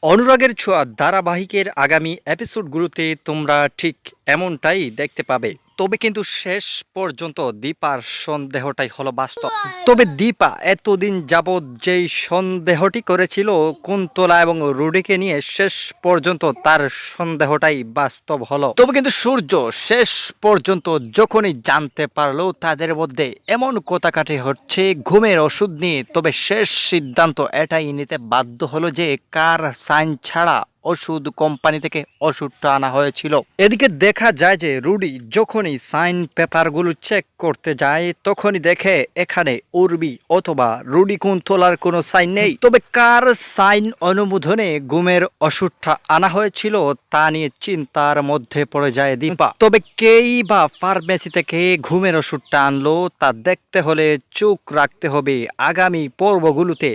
অনুরাগের ছোঁয়া ধারাবাহিকের আগামী এপিসোডগুলোতে তোমরা ঠিক এমনটাই দেখতে পাবে। তবে কিন্তু শেষ পর্যন্ত দীপার সন্দেহটাই হলো বাস্তব। তবে দীপা এতদিন যাবৎ যেই সন্দেহটি করেছিল কুন্তলা এবং রুডিকে নিয়ে, শেষ পর্যন্ত তার সন্দেহটাই বাস্তব হলো। তবে কিন্তু সূর্য শেষ পর্যন্ত যখনই জানতে পারলো তাদের মধ্যে এমন কোটাকাটি হচ্ছে ঘুমের ওষুধ নিয়ে, তবে শেষ সিদ্ধান্ত এটাই নিতে বাধ্য হলো যে কার সাইন ছাড়া ওষুধ কোম্পানি থেকে ওষুধটা আনা হয়েছিল। এদিকে দেখা যায় যে রুডি যখনই সাইন পেপারগুলো চেক করতে যায় তখনই দেখে এখানে উর্বি অথবা রুডি কুন্তলার কোনো সাইন নেই। তবে কার সাইন অনুমোদনে ঘুমের ওষুধটা আনা হয়েছিল তা নিয়ে চিন্তার মধ্যে পড়ে যায় দীপা। তবে কেই বা ফার্মেসি থেকে ঘুমের ওষুধটা আনলো তা দেখতে হলে চোখ রাখতে হবে আগামী পর্বগুলোতে।